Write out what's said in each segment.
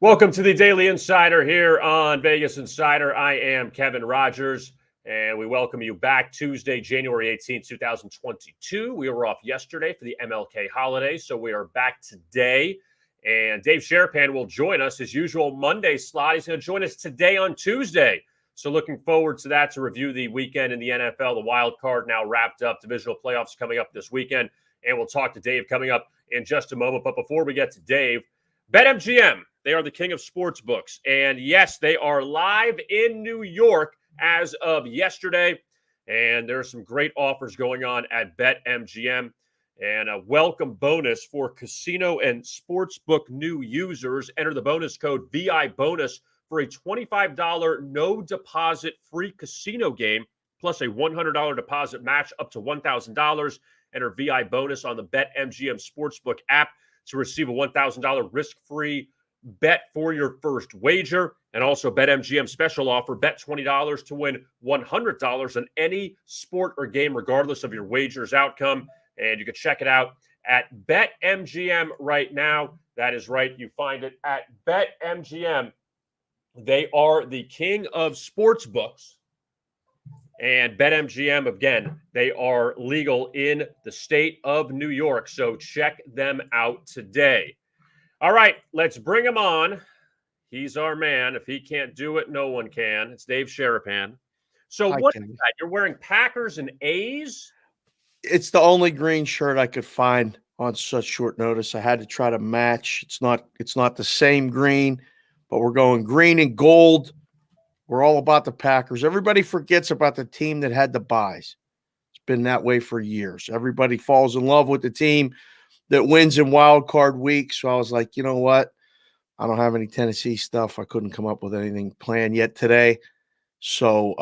Welcome to the Daily Insider here on Vegas Insider. I am Kevin Rogers, and we welcome you back Tuesday, January 18th, 2022. We were off yesterday for the MLK holiday, so we are back today. And Dave Sharapan will join us, his usual Monday slot. He's going to join us today on Tuesday. So looking forward to that to review the weekend in the NFL. The wild card now wrapped up. Divisional playoffs coming up this weekend. And we'll talk to Dave coming up in just a moment. But before we get to Dave, BetMGM. They are the king of sports books. And yes, they are live in New York as of yesterday. And there are some great offers going on at BetMGM. And a welcome bonus for casino and sportsbook new users. Enter the bonus code VI bonus for a $25 no deposit free casino game, plus a $100 deposit match up to $1,000. Enter VI bonus on the BetMGM Sportsbook app to receive a $1,000 risk-free bet for your first wager. And also BetMGM special offer, bet $20 to win $100 on any sport or game, regardless of your wager's outcome. And you can check it out at BetMGM right now. That is right. You find it at BetMGM. They are the king of sports books. And BetMGM, again, they are legal in the state of New York. So check them out today. All right, let's bring him on. He's our man. If he can't do it, no one can. It's Dave Sharapan. So what is that? You're wearing Packers and A's? It's the only green shirt I could find on such short notice. I had to try to match. It's not the same green, but we're going green and gold. We're all about the Packers. Everybody forgets about the team that had the buys. It's been that way for years. Everybody falls in love with the team that wins in wild card week. So I was like, you know what? I don't have any Tennessee stuff. I couldn't come up with anything planned yet today. So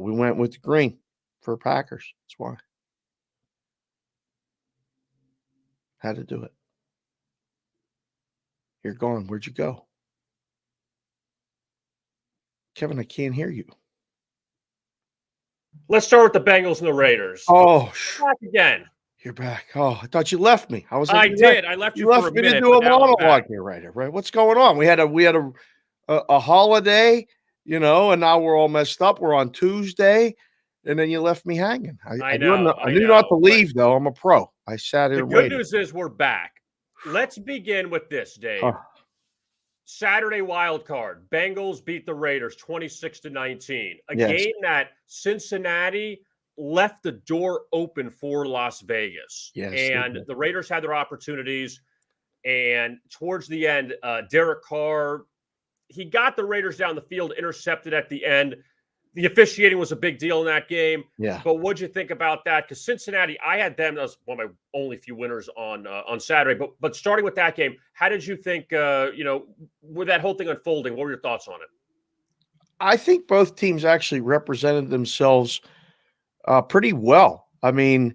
we went with the green for Packers. That's why. Had to do it. You're gone. Where'd you go? Kevin, I can't hear you. Let's start with the Bengals and the Raiders. Oh, back again. You're back. Oh, I thought you left me. I was like, I did. I left you for a minute. To do a monologue here, right? What's going on? We had a holiday, and now we're all messed up. We're on Tuesday, and then you left me hanging. I knew not to leave, though. I'm a pro. I sat here. The good news is we're back. Let's begin with this, Dave. Saturday wild card. Bengals beat the Raiders 26-19. A game that Cincinnati left the door open for Las Vegas. Yes, and the Raiders had their opportunities. And towards the end, Derek Carr, he got the Raiders down the field, intercepted at the end. The officiating was a big deal in that game. Yeah. But what'd you think about that? Because Cincinnati, I had them as one of my only few winners on Saturday. But starting with that game, how did you think, with that whole thing unfolding, what were your thoughts on it? I think both teams actually represented themselves pretty well. I mean,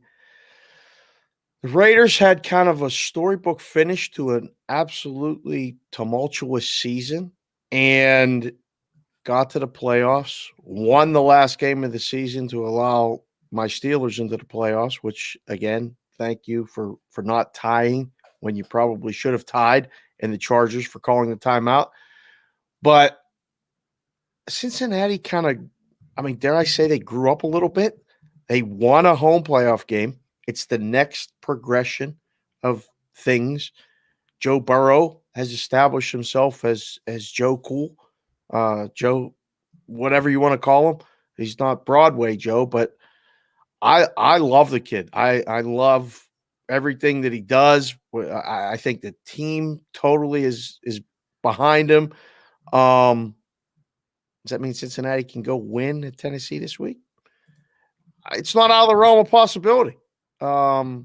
the Raiders had kind of a storybook finish to an absolutely tumultuous season and got to the playoffs, won the last game of the season to allow my Steelers into the playoffs, which, again, thank you for not tying when you probably should have tied, and the Chargers for calling the timeout. But Cincinnati kind of, dare I say they grew up a little bit. They won a home playoff game. It's the next progression of things. Joe Burrow has established himself as Joe Cool. Joe, whatever you want to call him. He's not Broadway Joe, but I love the kid. I love everything that he does. I think the team totally is behind him. Does that mean Cincinnati can go win at Tennessee this week? It's not out of the realm of possibility. The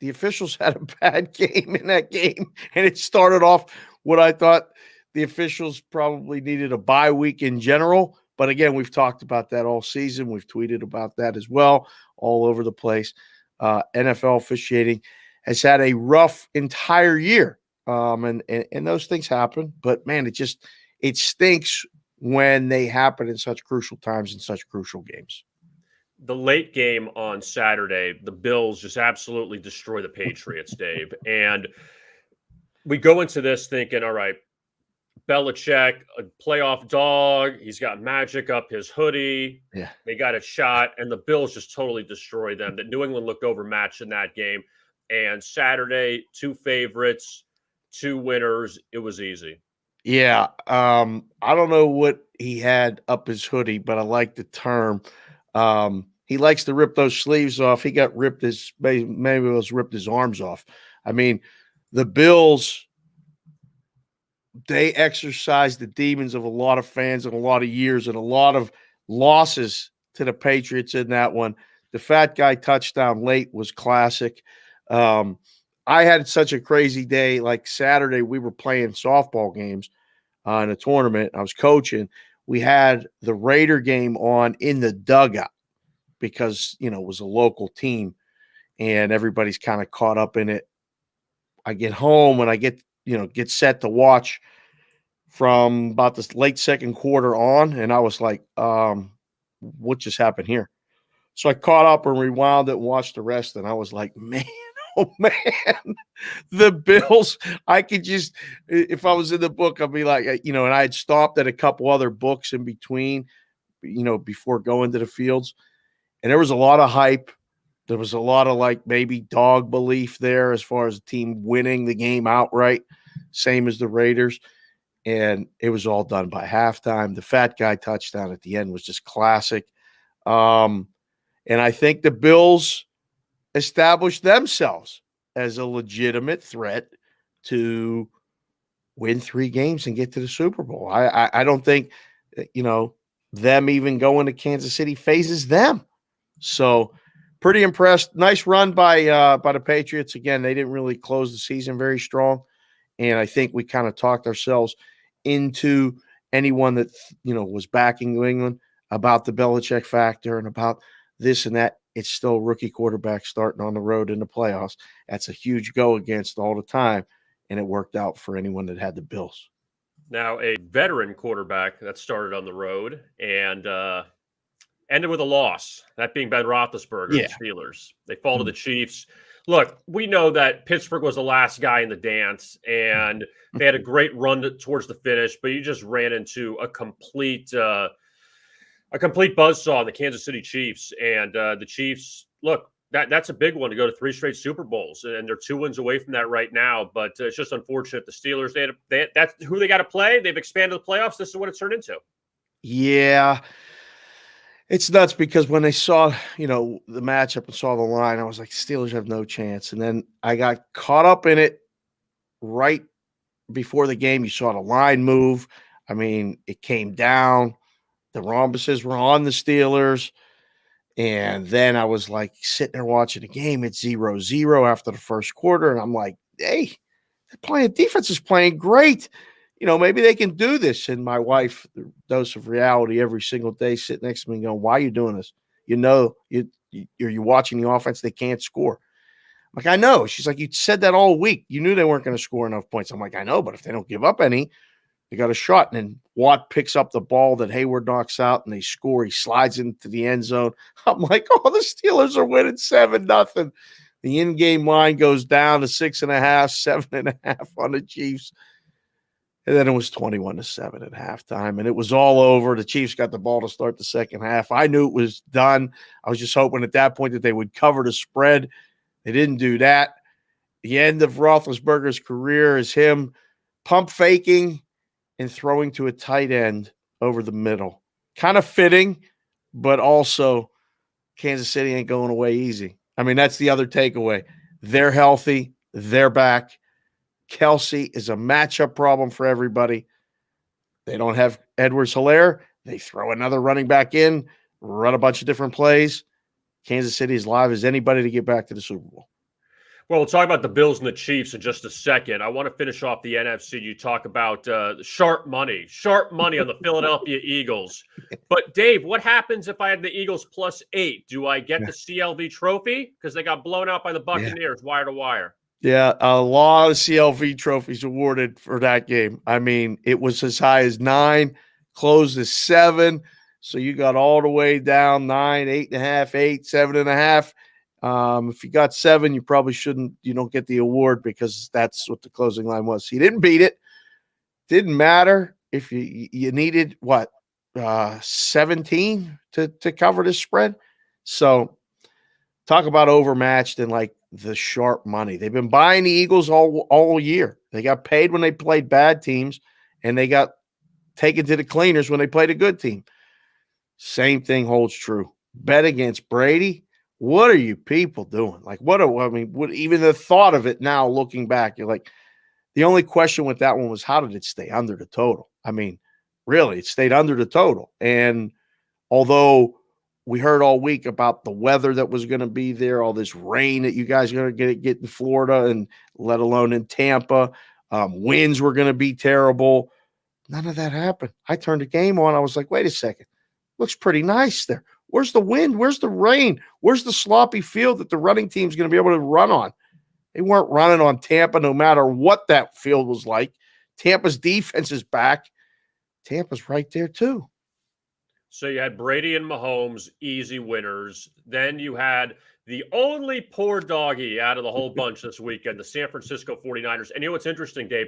officials had a bad game in that game, and it started off what I thought the officials probably needed a bye week in general. But again, we've talked about that all season. We've tweeted about that as well, all over the place. NFL officiating has had a rough entire year. And those things happen. But, man, it stinks when they happen in such crucial times in such crucial games. The late game on Saturday, the Bills just absolutely destroy the Patriots, Dave. And we go into this thinking, all right, Belichick, a playoff dog. He's got magic up his hoodie. Yeah. They got a shot, and the Bills just totally destroyed them. That New England looked overmatched in that game. And Saturday, 2 favorites, 2 winners. It was easy. Yeah. I don't know what he had up his hoodie, but I like the term. He likes to rip those sleeves off. He got ripped maybe it was ripped his arms off. I mean, the Bills, they exercised the demons of a lot of fans and a lot of years and a lot of losses to the Patriots in that one. The fat guy touchdown late was classic. I had such a crazy day. Like Saturday, we were playing softball games in a tournament. I was coaching. We had the Raider game on in the dugout because, it was a local team and everybody's kind of caught up in it. I get home and I get set to watch from about the late second quarter on. And I was like, what just happened here? So I caught up and rewound it and watched the rest. And I was like, man, oh man, the Bills, I could just, if I was in the book, I'd be like, and I had stopped at a couple other books in between, before going to the fields. And there was a lot of hype. There was a lot of maybe dog belief there as far as the team winning the game outright, same as the Raiders. And it was all done by halftime. The fat guy touchdown at the end was just classic. And I think the Bills established themselves as a legitimate threat to win 3 games and get to the Super Bowl. I don't think, them even going to Kansas City phases them. So pretty impressed. Nice run by the Patriots. Again, they didn't really close the season very strong. And I think we kind of talked ourselves into anyone that, was backing New England about the Belichick factor and about this and that. It's still a rookie quarterback starting on the road in the playoffs. That's a huge go against all the time. And it worked out for anyone that had the Bills. Now, a veteran quarterback that started on the road and ended with a loss, that being Ben Roethlisberger, Yeah. the Steelers. They fall to the Chiefs. Look, we know that Pittsburgh was the last guy in the dance, and they had a great run towards the finish, but you just ran into a complete buzzsaw in the Kansas City Chiefs. And the Chiefs, look, that's a big one to go to 3 straight Super Bowls, and they're 2 wins away from that right now. But it's just unfortunate. The Steelers, that's who they got to play. They've expanded the playoffs. This is what it turned into. Yeah. It's nuts because when they saw, the matchup and saw the line, I was like, Steelers have no chance. And then I got caught up in it right before the game. You saw the line move. I mean, it came down. The rhombuses were on the Steelers. And then I was like sitting there watching the game. It's 0-0 after the first quarter. And I'm like, hey, defense is playing great. Maybe they can do this. And my wife, the dose of reality every single day, sitting next to me going, why are you doing this? You're watching the offense. They can't score. I'm like, I know. She's like, you said that all week. You knew they weren't going to score enough points. I'm like, I know, but if they don't give up any, they got a shot. And then Watt picks up the ball that Hayward knocks out and they score. He slides into the end zone. I'm like, oh, the Steelers are winning 7-0. The in-game line goes down to 6.5, 7.5 on the Chiefs. And then it was 21-7 at halftime, and it was all over. The Chiefs got the ball to start the second half. I knew it was done. I was just hoping at that point that they would cover the spread. They didn't do that. The end of Roethlisberger's career is him pump faking and throwing to a tight end over the middle. Kind of fitting, but also Kansas City ain't going away easy. I mean, that's the other takeaway. They're healthy. They're back. Kelsey is a matchup problem for everybody. They don't have Edwards-Helaire. They throw another running back in, run a bunch of different plays. Kansas City is live as anybody to get back to the Super Bowl. Well, we'll talk about the Bills and the Chiefs in just a second. I want to finish off the NFC. You talk about sharp money on the Philadelphia Eagles. But, Dave, what happens if I had the Eagles +8? Do I get the CLV trophy? Because they got blown out by the Buccaneers wire to wire. Yeah, a lot of CLV trophies awarded for that game. I mean, it was as high as 9, closed as 7. So you got all the way down 9, 8.5, 8, 7.5. If you got 7, you probably don't get the award because that's what the closing line was. He didn't beat it. didn't matter if you needed 17 to cover this spread. So talk about overmatched and like the sharp money. They've been buying the Eagles all year. They got paid when they played bad teams, and they got taken to the cleaners when they played a good team. Same thing holds true. Bet against Brady. What are you people doing? Like, even the thought of it now, looking back, you're like, the only question with that one was, how did it stay under the total? I mean, really, it stayed under the total. And although we heard all week about the weather that was going to be there, all this rain that you guys are going to get in Florida, and let alone in Tampa, winds were going to be terrible. None of that happened. I turned the game on. I was like, wait a second. Looks pretty nice there. Where's the wind? Where's the rain? Where's the sloppy field that the running team's going to be able to run on? They weren't running on Tampa no matter what that field was like. Tampa's defense is back. Tampa's right there too. So you had Brady and Mahomes, easy winners. Then you had the only poor doggy out of the whole bunch this weekend, the San Francisco 49ers. And you know what's interesting, Dave?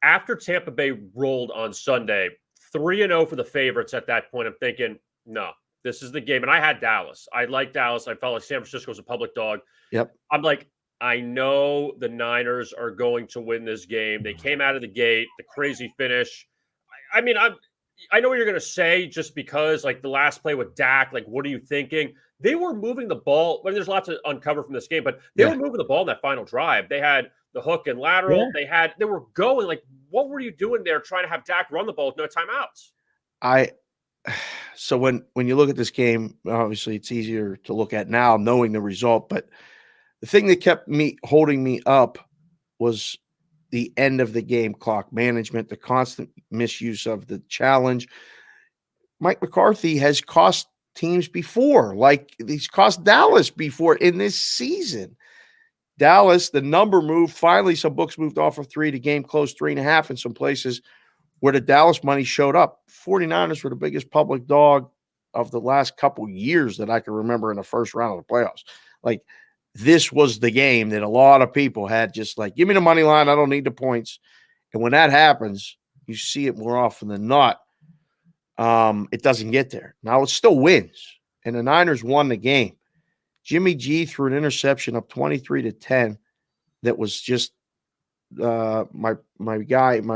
After Tampa Bay rolled on Sunday, 3-0 for the favorites at that point, I'm thinking, no, this is the game. And I had Dallas. I liked Dallas. I felt like San Francisco was a public dog. Yep. I'm like, I know the Niners are going to win this game. They came out of the gate, the crazy finish. I mean, I know what you're going to say, just because, like, the last play with Dak, like, what are you thinking? They were moving the ball. There's lots to uncover from this game, but they were moving the ball in that final drive. They had the hook and lateral. Yeah. They were going. Like, what were you doing there trying to have Dak run the ball with no timeouts? So when you look at this game, obviously it's easier to look at now knowing the result, but the thing that kept holding me up was the end of the game clock management, the constant misuse of the challenge. Mike McCarthy has cost teams before, like he's cost Dallas before in this season. Dallas, the number moved. Finally, some books moved off of 3. The game closed 3.5 in some places where the Dallas money showed up. 49ers were the biggest public dog of the last couple years that I can remember in the first round of the playoffs. Like, this was the game that a lot of people had just like, give me the money line. I don't need the points. And when that happens, you see it more often than not. It doesn't get there. Now it still wins. And the Niners won the game. Jimmy G threw an interception up 23-10. That was just my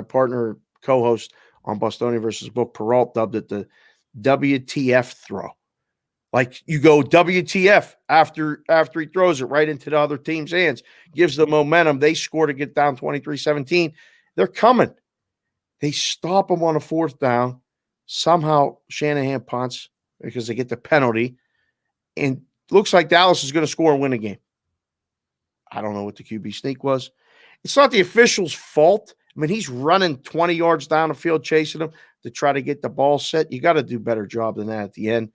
partner, co-host on Bostonian versus Book, Peralt, dubbed it the WTF throw. Like, you go WTF after he throws it right into the other team's hands, gives them momentum. They score to get down 23-17. They're coming. They stop them on a 4th down. Somehow Shanahan punts because they get the penalty. And looks like Dallas is going to score and win a game. I don't know what the QB sneak was. It's not the official's fault. I mean, he's running 20 yards down the field chasing them to try to get the ball set. You got to do a better job than that at the end.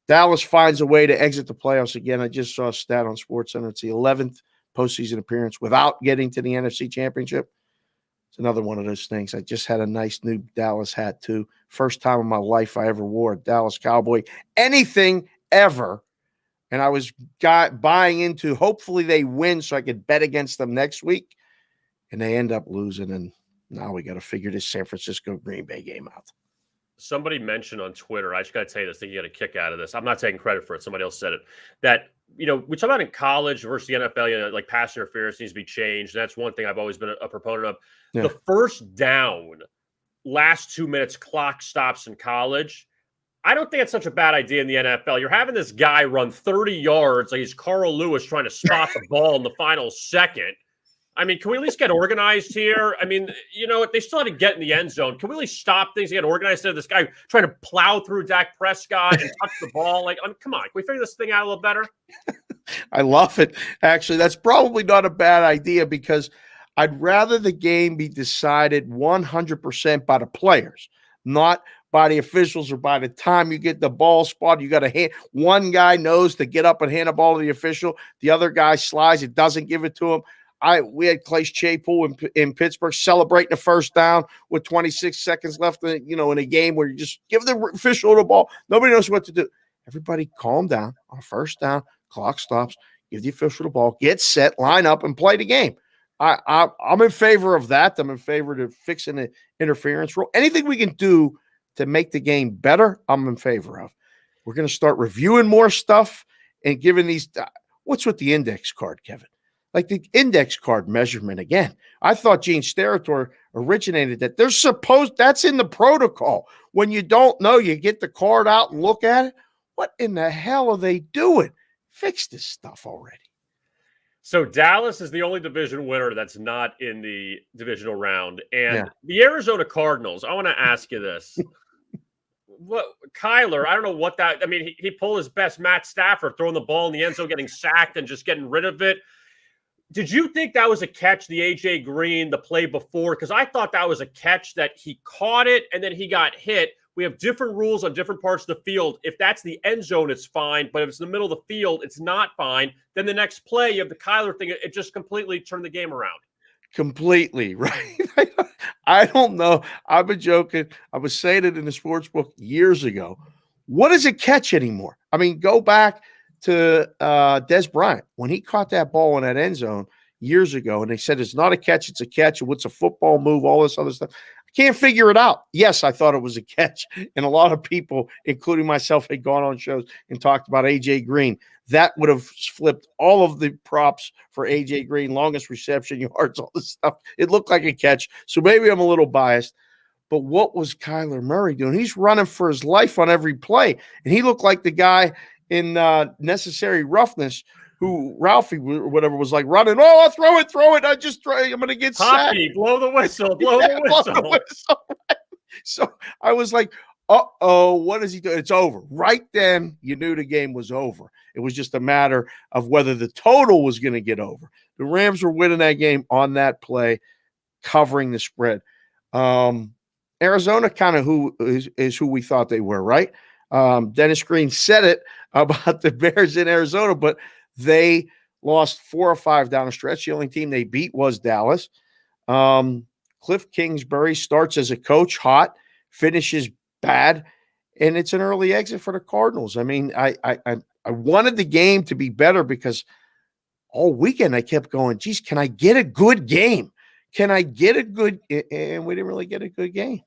Dallas finds a way to exit the playoffs again. I just saw a stat on SportsCenter. It's the 11th postseason appearance without getting to the NFC Championship. It's another one of those things. I just had a nice new Dallas hat, too. First time in my life I ever wore a Dallas Cowboy. Anything ever. And I was buying into, hopefully they win so I could bet against them next week. And they end up losing. And now we got to figure this San Francisco-Green Bay game out. Somebody mentioned on Twitter, I just got to tell you this, I think you got a kick out of this. I'm not taking credit for it. Somebody else said it. That, we talk about in college versus the NFL, like pass interference needs to be changed. And that's one thing I've always been a proponent of. Yeah. The first down, last 2 minutes clock stops in college. I don't think it's such a bad idea in the NFL. You're having this guy run 30 yards like he's Carl Lewis trying to spot the ball in the final second. I mean, can we at least get organized here? I mean, they still had to get in the end zone. Can we at least stop things and get organized instead of this guy trying to plow through Dak Prescott and touch the ball? Like, come on. Can we figure this thing out a little better? I love it. Actually, that's probably not a bad idea because I'd rather the game be decided 100% by the players, not by the officials or by the time you get the ball spot. You got to hand. One guy knows to get up and hand the ball to the official. The other guy slides. It doesn't give it to him. We had Clay Chapel in Pittsburgh celebrating the first down with 26 seconds left in a game where you just give the official the ball. Nobody knows what to do. Everybody calm down on first down. Clock stops. Give the official the ball. Get set, line up, and play the game. I'm in favor of that. I'm in favor of fixing the interference rule. Anything we can do to make the game better, I'm in favor of. We're going to start reviewing more stuff and giving these. What's with the index card, Kevin? Like the index card measurement again. I thought Gene Steratore originated that. That's in the protocol. When you don't know, you get the card out and look at it. What in the hell are they doing? Fix this stuff already. So Dallas is the only division winner that's not in the divisional round. And Yeah. the Arizona Cardinals, I want to ask you this. What Kyler, I don't know what that, I mean, he pulled his best Matt Stafford, throwing the ball in the end zone, getting sacked and just getting rid of it. Did you think that was a catch, the A.J. Green, the play before? Because I thought that was a catch that he caught it and then he got hit. We have different rules on different parts of the field. If that's the end zone, it's fine. But if it's in the middle of the field, it's not fine. Then the next play, you have the Kyler thing. It just completely turned the game around. Completely, right? I don't know. I've been joking. I was saying it in the sports book years ago. What is a catch anymore? I mean, go back to Des Bryant when he caught that ball in that end zone years ago, and they said it's not a catch, it's a catch. What's a football move? All this other stuff. I can't figure it out. Yes, I thought it was a catch, and a lot of people, including myself, had gone on shows and talked about A.J. Green. That would have flipped all of the props for A.J. Green, longest reception yards, all this stuff. It looked like a catch. So maybe I'm a little biased. But what was Kyler Murray doing? He's running for his life on every play. And he looked like the guy in Necessary Roughness who Ralphie or whatever was like running. Oh, I'll throw it. I'm going to get sacked. Blow the whistle. Blow the whistle. So I was like, uh-oh, what is he doing? It's over. Right then, you knew the game was over. It was just a matter of whether the total was going to get over. The Rams were winning that game on that play, covering the spread. Arizona kind of who we thought they were, right? Dennis Green said it about the Bears in Arizona, but they lost 4 or 5 down the stretch. The only team they beat was Dallas. Cliff Kingsbury starts as a coach hot, finishes bad, and it's an early exit for the Cardinals. I mean, I wanted the game to be better because all weekend I kept going, geez, can I get a good game? Can I get a good – and we didn't really get a good game.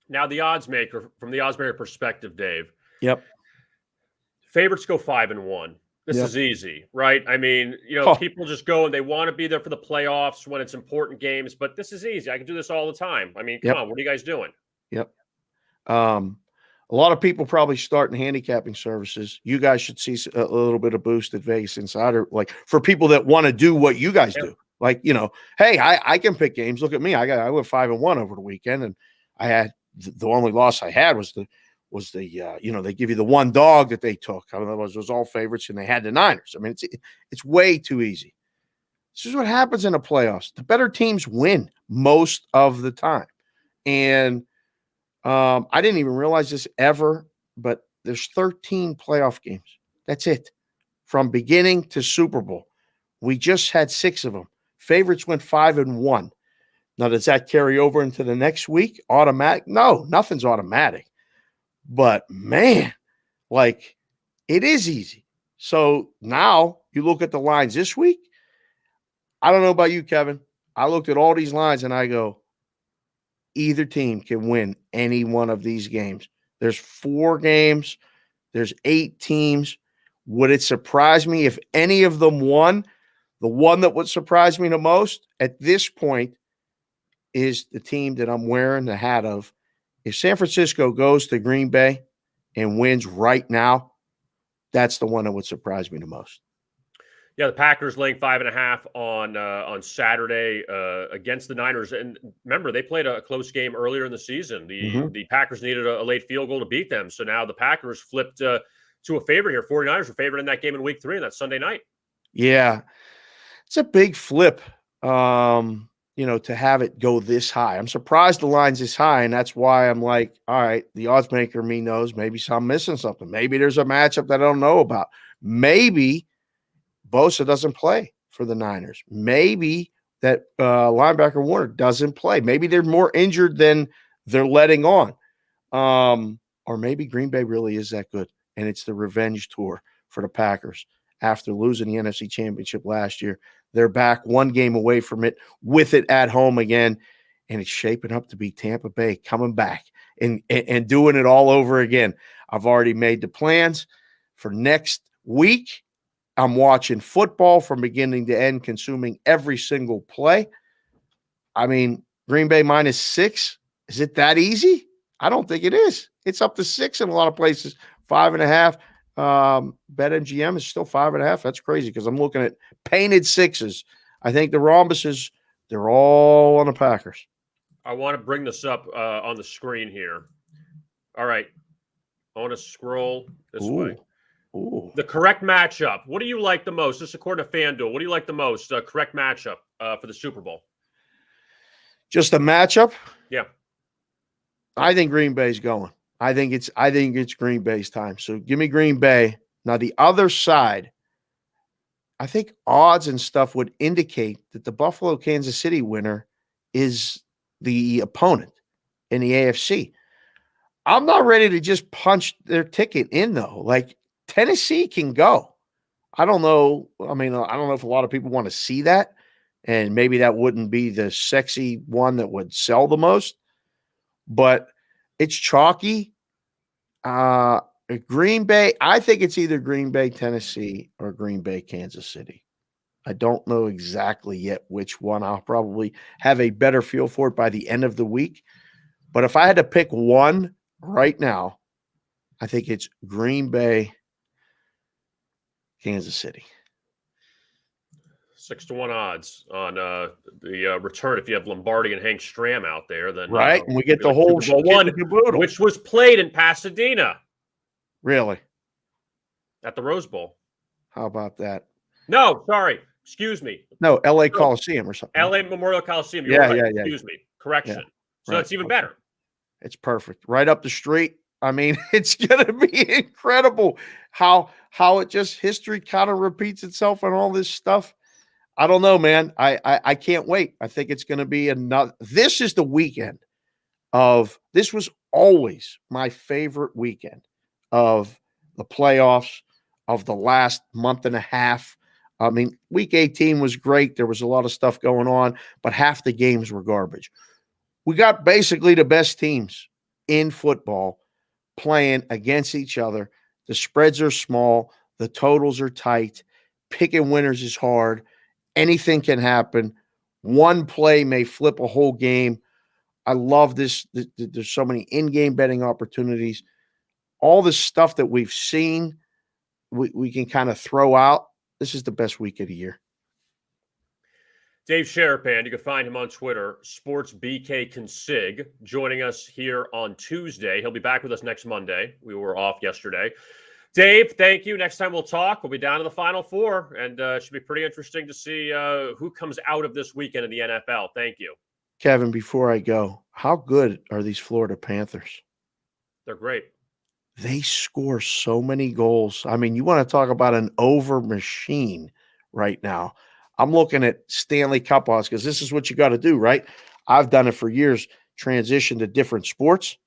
Now the odds maker, from the odds maker perspective, Dave. Yep. Favorites go 5-1. This is easy, right? I mean, people just go and they want to be there for the playoffs when it's important games, but this is easy. I can do this all the time. I mean, come on, what are you guys doing? Yep. A lot of people probably start in handicapping services. You guys should see a little bit of boost at Vegas Insider, like for people that want to do what you guys do. Like, hey, I can pick games. Look at me. I went 5-1 over the weekend, and I had the only loss I had was the they give you the one dog that they took. Otherwise, it was all favorites, and they had the Niners. I mean, it's way too easy. This is what happens in the playoffs. The better teams win most of the time. And I didn't even realize this ever, but there's 13 playoff games. That's it. From beginning to Super Bowl. We just had 6 of them. Favorites went 5-1. Now, does that carry over into the next week? Automatic? No, nothing's automatic. But, man, like, it is easy. So now you look at the lines this week. I don't know about you, Kevin. I looked at all these lines, and I go, either team can win any one of these games. There's 4 games. There's 8 teams. Would it surprise me if any of them won? The one that would surprise me the most at this point is the team that I'm wearing the hat of. If San Francisco goes to Green Bay and wins right now, that's the one that would surprise me the most. Yeah, the Packers laying 5.5 on Saturday against the Niners. And remember, they played a close game earlier in the season. The Packers needed a late field goal to beat them. So now the Packers flipped to a favorite here. 49ers were favored in that game in week 3, and that's Sunday night. Yeah. It's a big flip, to have it go this high. I'm surprised the line's this high, and that's why I'm like, all right, the odds maker me knows maybe I'm missing something. Maybe there's a matchup that I don't know about. Maybe Bosa doesn't play for the Niners. Maybe that linebacker Warner doesn't play. Maybe they're more injured than they're letting on. Or maybe Green Bay really is that good, and it's the revenge tour for the Packers. after losing the NFC Championship last year. They're back one game away from it, with it at home again, and it's shaping up to be Tampa Bay coming back and doing it all over again. I've already made the plans for next week. I'm watching football from beginning to end, consuming every single play. I mean, Green Bay -6. Is it that easy? I don't think it is. It's up to 6 in a lot of places. 5.5. BetMGM is still 5.5. That's crazy because I'm looking at painted 6s. I think the rhombuses, they're all on the Packers. I want to bring this up on the screen here. All right. I want to scroll this way. Ooh. The correct matchup. What do you like the most? This is according to FanDuel. What do you like the most? Correct matchup for the Super Bowl. Just a matchup? Yeah. I think Green Bay's going. I think it's Green Bay's time. So give me Green Bay. Now the other side, I think odds and stuff would indicate that the Buffalo Kansas City winner is the opponent in the AFC. I'm not ready to just punch their ticket in though. Like Tennessee can go. I don't know. I mean, I don't know if a lot of people want to see that, and maybe that wouldn't be the sexy one that would sell the most, but it's chalky. Green Bay, I think it's either Green Bay, Tennessee, or Green Bay, Kansas City. I don't know exactly yet which one. I'll probably have a better feel for it by the end of the week. But if I had to pick one right now, I think it's Green Bay, Kansas City. 6-1 odds on the return. If you have Lombardi and Hank Stram out there, then right, and we get the whole Super Bowl one, which was played in Pasadena. Really? At the Rose Bowl. How about that? No, sorry. Excuse me. No, L.A. Coliseum or something. L.A. Memorial Coliseum. Yeah. Excuse me. Correction. Yeah. So that's even better. It's perfect. Right up the street. I mean, it's going to be incredible how it just history kind of repeats itself and all this stuff. I don't know, man. I can't wait. I think it's going to be another. This is the weekend this was always my favorite weekend of the playoffs of the last month and a half. I mean, week 18 was great. There was a lot of stuff going on, but half the games were garbage. We got basically the best teams in football playing against each other. The spreads are small. The totals are tight. Picking winners is hard. Anything can happen. One play may flip a whole game. I love this. There's so many in-game betting opportunities. All the stuff that we've seen, we can kind of throw out. This is the best week of the year. Dave Sharapan, you can find him on Twitter, SportsBKConsig, joining us here on Tuesday. He'll be back with us next Monday. We were off yesterday. Dave, thank you. Next time we'll talk. We'll be down to the Final Four, and it should be pretty interesting to see who comes out of this weekend in the NFL. Thank you. Kevin, before I go, how good are these Florida Panthers? They're great. They score so many goals. I mean, you want to talk about an over machine right now. I'm looking at Stanley Cup odds because this is what you got to do, right? I've done it for years, transition to different sports.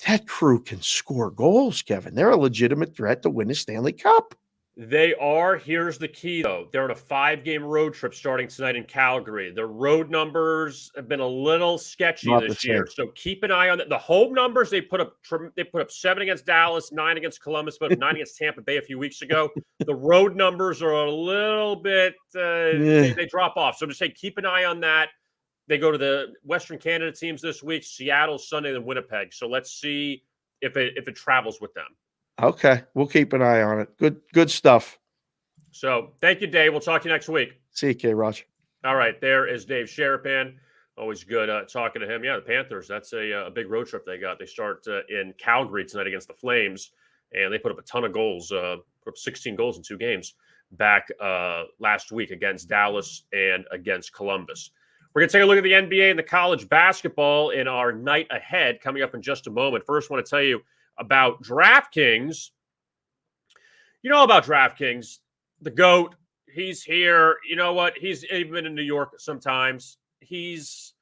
That crew can score goals, Kevin. They're a legitimate threat to win the Stanley Cup. They are. Here's the key, though. They're on a 5-game road trip starting tonight in Calgary. The road numbers have been a little sketchy this year, so keep an eye on that. The home numbers, they put up 7 against Dallas, 9 against Columbus, but 9 against Tampa Bay a few weeks ago. The road numbers are a little bit they drop off. So I'm just saying, keep an eye on that. They go to the Western Canada teams this week, Seattle, Sunday, then Winnipeg. So let's see if it travels with them. Okay, we'll keep an eye on it. Good stuff. So thank you, Dave. We'll talk to you next week. See you, K-Raj. All right, there is Dave Sharapan. Always good talking to him. Yeah, the Panthers, that's a big road trip they got. They start in Calgary tonight against the Flames, and they put up a ton of goals, put up 16 goals in 2 games back last week against Dallas and against Columbus. We're going to take a look at the NBA and the college basketball in our night ahead coming up in just a moment. First, I want to tell you about DraftKings. You know about DraftKings, the GOAT. He's here. You know what? He's even in New York sometimes. He's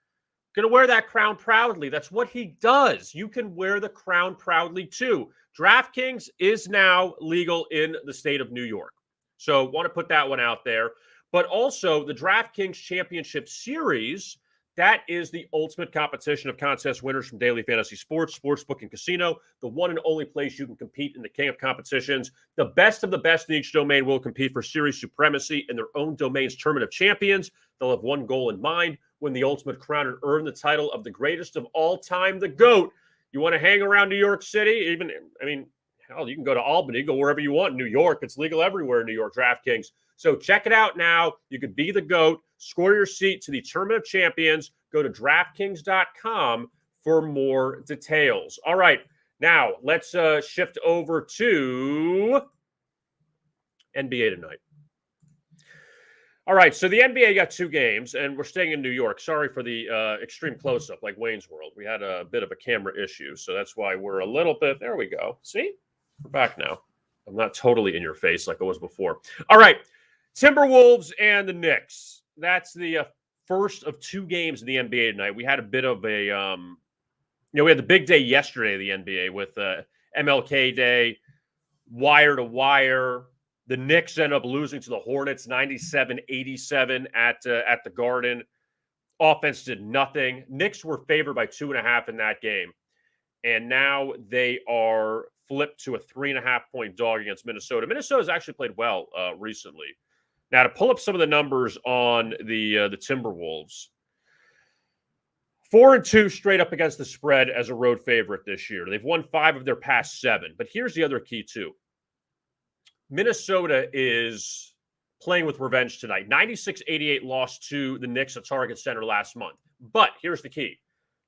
going to wear that crown proudly. That's what he does. You can wear the crown proudly too. DraftKings is now legal in the state of New York. So want to put that one out there. But also the DraftKings Championship Series, that is the ultimate competition of contest winners from Daily Fantasy Sports, Sportsbook, and Casino, the one and only place you can compete in the king of competitions. The best of the best in each domain will compete for series supremacy in their own domain's tournament of champions. They'll have one goal in mind, win the ultimate crown and earn the title of the greatest of all time, the GOAT. You want to hang around New York City? Hell, you can go to Albany, go wherever you want in New York. It's legal everywhere in New York, DraftKings. So check it out now. You could be the GOAT. Score your seat to the Tournament of Champions. Go to DraftKings.com for more details. All right, now let's shift over to NBA tonight. All right, so the NBA got 2 games, and we're staying in New York. Sorry for the extreme close-up, like Wayne's World. We had a bit of a camera issue, so that's why we're a little bit – there we go. See? We're back now. I'm not totally in your face like I was before. All right, Timberwolves and the Knicks. That's the first of 2 games in the NBA tonight. We had a bit of a we had the big day yesterday of the NBA with MLK Day, wire to wire. The Knicks end up losing to the Hornets 97-87 at the Garden. Offense did nothing. Knicks were favored by 2.5 in that game. And now they are flipped to a 3.5-point dog against Minnesota. Minnesota's actually played well recently. Now, to pull up some of the numbers on the Timberwolves, 4-2 straight up against the spread as a road favorite this year. They've won 5 of their past 7. But here's the other key, too. Minnesota is playing with revenge tonight. 96-88 lost to the Knicks at Target Center last month. But here's the key.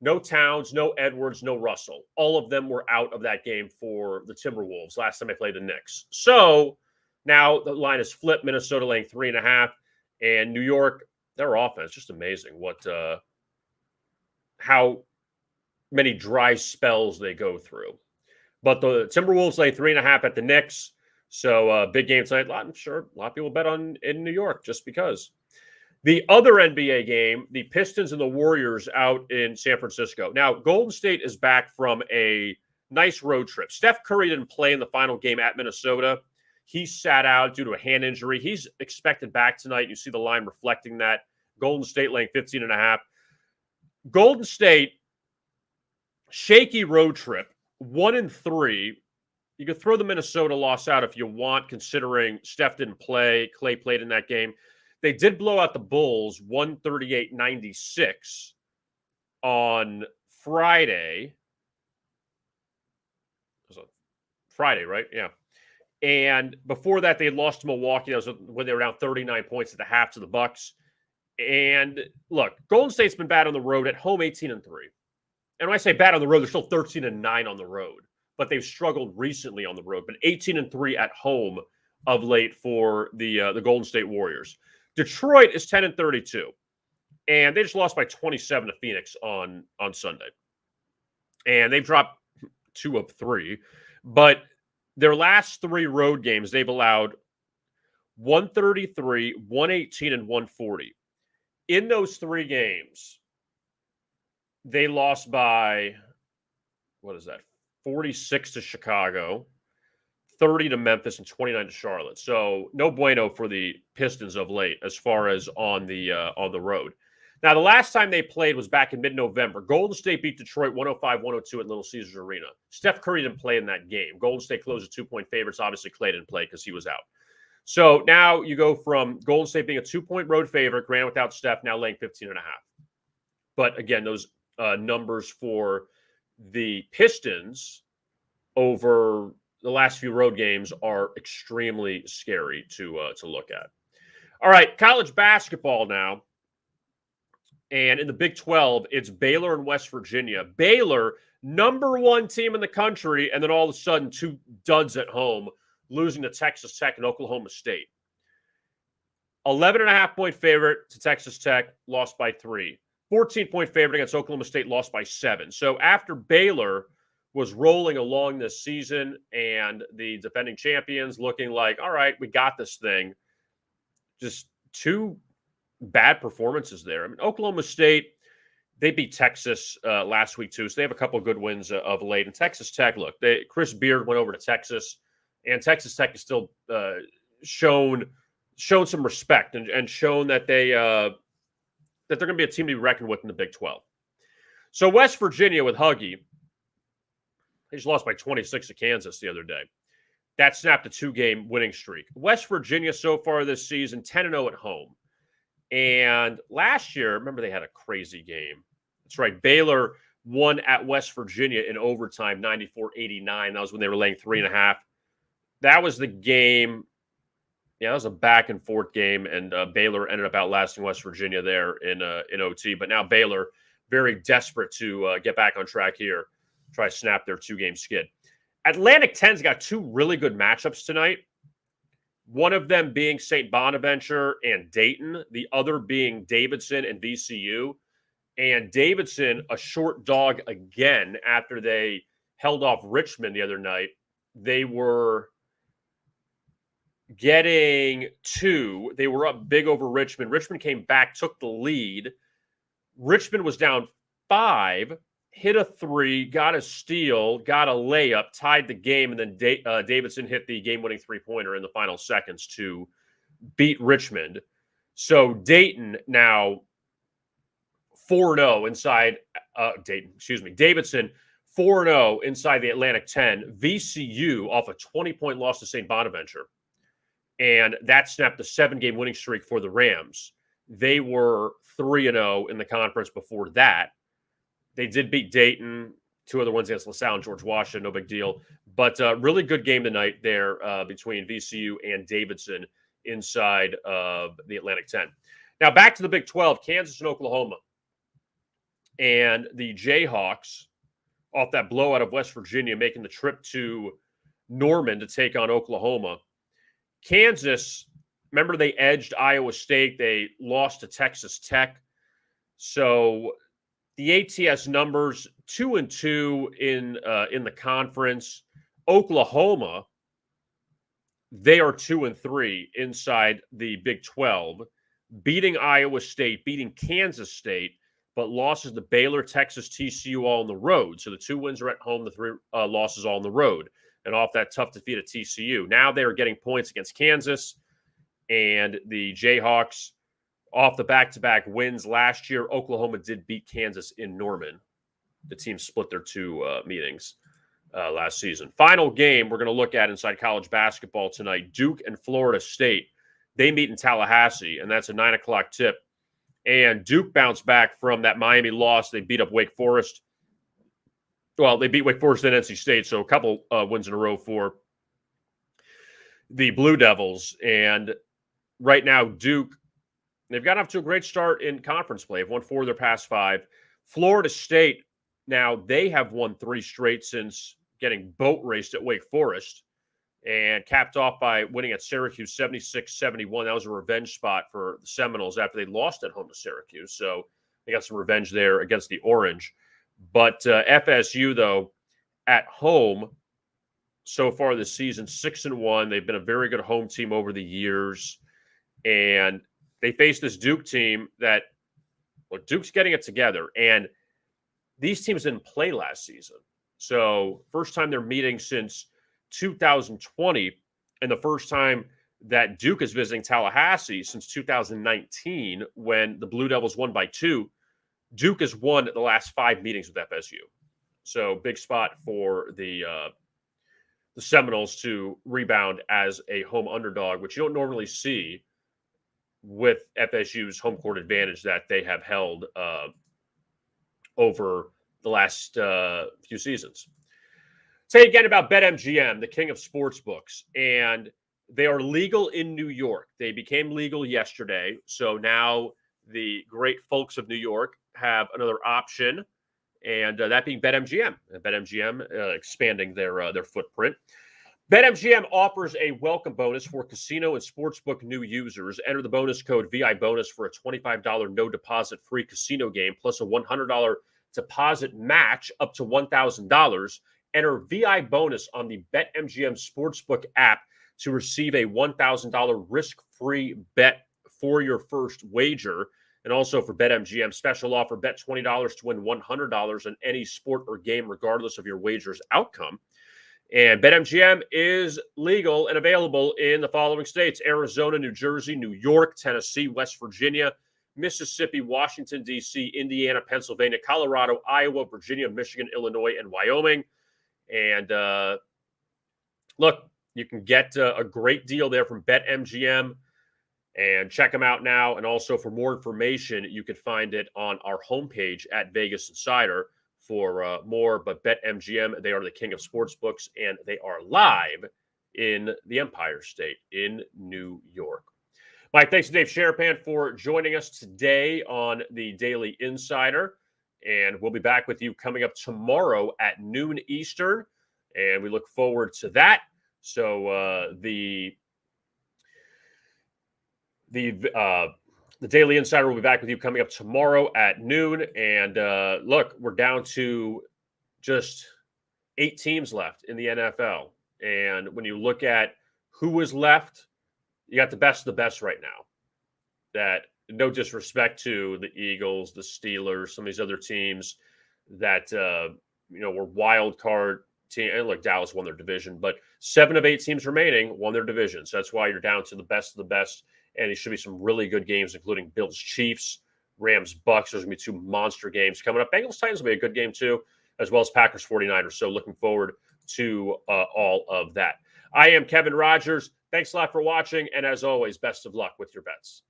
No Towns, no Edwards, no Russell. All of them were out of that game for the Timberwolves last time they played the Knicks. So now the line is flipped. Minnesota laying 3.5. And New York, their offense, just amazing how many dry spells they go through. But the Timberwolves lay 3.5 at the Knicks. So big game tonight. I'm sure a lot of people bet on in New York just because. The other NBA game, the Pistons and the Warriors out in San Francisco. Now, Golden State is back from a nice road trip. Steph Curry didn't play in the final game at Minnesota. He sat out due to a hand injury. He's expected back tonight. You see the line reflecting that. Golden State laying 15.5. Golden State, shaky road trip, 1-3. You could throw the Minnesota loss out if you want, considering Steph didn't play. Clay played in that game. They did blow out the Bulls 138-96 on Friday. It was a Friday, right? Yeah. And before that, they had lost to Milwaukee. That was when they were down 39 points at the half to the Bucks. And look, Golden State's been bad on the road, at home 18-3. And when I say bad on the road, they're still 13-9 on the road. But they've struggled recently on the road. But 18-3 at home of late for the Golden State Warriors. Detroit is 10-32, and they just lost by 27 to Phoenix on Sunday. And they've dropped 2 of 3. But their last 3 road games, they've allowed 133, 118, and 140. In those 3 games, they lost by, 46 to Chicago, 30 to Memphis, and 29 to Charlotte. So no bueno for the Pistons of late as far as on the road. Now, the last time they played was back in mid-November. Golden State beat Detroit 105-102 at Little Caesars Arena. Steph Curry didn't play in that game. Golden State closed as 2-point favorites. Obviously, Clay didn't play because he was out. So now you go from Golden State being a 2-point road favorite, granted without Steph, now laying 15.5. But again, those numbers for the Pistons over the last few road games are extremely scary to look at. All right, college basketball now. And in the Big 12, it's Baylor and West Virginia. Baylor, number 1 team in the country, and then all of a sudden 2 duds at home, losing to Texas Tech and Oklahoma State. 11.5-point favorite to Texas Tech, lost by 3. 14-point favorite against Oklahoma State, lost by 7. So after Baylor was rolling along this season and the defending champions looking like, all right, we got this thing, just 2 bad performances there. I mean, Oklahoma State, they beat Texas last week too, so they have a couple of good wins of late. And Texas Tech, look, Chris Beard went over to Texas, and Texas Tech is still shown some respect and shown that they're going to be a team to be reckoned with in the Big 12. So West Virginia with Huggy, they just lost by 26 to Kansas the other day. That snapped a 2-game winning streak. West Virginia so far this season, 10-0 at home. And last year, remember they had a crazy game. That's right. Baylor won at West Virginia in overtime, 94-89. That was when they were laying 3.5. That was the game. Yeah, that was a back and forth game, and Baylor ended up outlasting West Virginia there in OT. But now Baylor very desperate to get back on track here, try to snap their 2-game skid. Atlantic 10's got 2 really good matchups tonight. One of them being St. Bonaventure and Dayton, the other being Davidson and VCU. And Davidson, a short dog again after they held off Richmond the other night. They were getting 2. They were up big over Richmond. Richmond came back, took the lead. Richmond was down 5, hit a 3, got a steal, got a layup, tied the game, and then Davidson hit the game-winning 3-pointer in the final seconds to beat Richmond. So Dayton now 4-0 inside Davidson 4-0 inside the Atlantic 10. VCU off a 20-point loss to St. Bonaventure. And that snapped the 7-game winning streak for the Rams. They were 3-0 in the conference before that. They did beat Dayton, 2 other ones against LaSalle and George Washington, no big deal. But really good game tonight there between VCU and Davidson inside of the Atlantic 10. Now back to the Big 12, Kansas and Oklahoma. And the Jayhawks, off that blowout of West Virginia, making the trip to Norman to take on Oklahoma. Kansas, remember they edged Iowa State. They lost to Texas Tech. So the ATS numbers, 2-2 in the conference. Oklahoma, they are 2-3 inside the Big 12, beating Iowa State, beating Kansas State, but losses to Baylor, Texas, TCU all on the road. So the 2 wins are at home, the 3 losses all on the road. And off that tough defeat at TCU. Now they are getting points against Kansas, and the Jayhawks off the back-to-back wins last year. Oklahoma did beat Kansas in Norman. The teams split their 2 meetings last season. Final game we're going to look at inside college basketball tonight, Duke and Florida State. They meet in Tallahassee, and that's a 9 o'clock tip. And Duke bounced back from that Miami loss. They beat up Wake Forest. Well, they beat Wake Forest and NC State, so a couple wins in a row for the Blue Devils. And right now, Duke, they've gotten off to a great start in conference play. They've won 4 of their past 5. Florida State, now they have won 3 straight since getting boat raced at Wake Forest and capped off by winning at Syracuse 76-71. That was a revenge spot for the Seminoles after they lost at home to Syracuse. So they got some revenge there against the Orange. But FSU, though, at home so far this season, 6-1. They've been a very good home team over the years. And they face this Duke team that, well, Duke's getting it together. And these teams didn't play last season. So first time they're meeting since 2020, and the first time that Duke is visiting Tallahassee since 2019 when the Blue Devils won by 2. Duke has won the last 5 meetings with FSU. So big spot for the Seminoles to rebound as a home underdog, which you don't normally see with FSU's home court advantage that they have held over the last few seasons. Say again about BetMGM, the king of sports books, and they are legal in New York. They became legal yesterday, so now the great folks of New York have another option, and that being BetMGM. BetMGM expanding their footprint. BetMGM offers a welcome bonus for casino and sportsbook new users. Enter the bonus code VIBONUS for a $25 no deposit free casino game plus a $100 deposit match up to $1,000. Enter VIBONUS on the BetMGM Sportsbook app to receive a $1,000 risk-free bet for your first wager. And also for BetMGM, special offer, bet $20 to win $100 on any sport or game, regardless of your wager's outcome. And BetMGM is legal and available in the following states: Arizona, New Jersey, New York, Tennessee, West Virginia, Mississippi, Washington, D.C., Indiana, Pennsylvania, Colorado, Iowa, Virginia, Michigan, Illinois, and Wyoming. And look, you can get a great deal there from BetMGM. And check them out now. And also, for more information, you can find it on our homepage at Vegas Insider for more. But BetMGM, they are the king of sportsbooks, and they are live in the Empire State in New York. Mike, thanks to Dave Sharapan for joining us today on the Daily Insider. And we'll be back with you coming up tomorrow at noon Eastern. And we look forward to that. So the Daily Insider will be back with you coming up tomorrow at noon. And look, we're down to just 8 teams left in the NFL. And when you look at who is left, you got the best of the best right now. That, no disrespect to the Eagles, the Steelers, some of these other teams that were wild card team. And look, Dallas won their division, but 7 of 8 teams remaining won their division. So that's why you're down to the best of the best. And it should be some really good games, including Bills, Chiefs, Rams, Bucks. There's going to be 2 monster games coming up. Bengals, Titans will be a good game too, as well as Packers, 49ers. So looking forward to all of that. I am Kevin Rogers. Thanks a lot for watching. And as always, best of luck with your bets.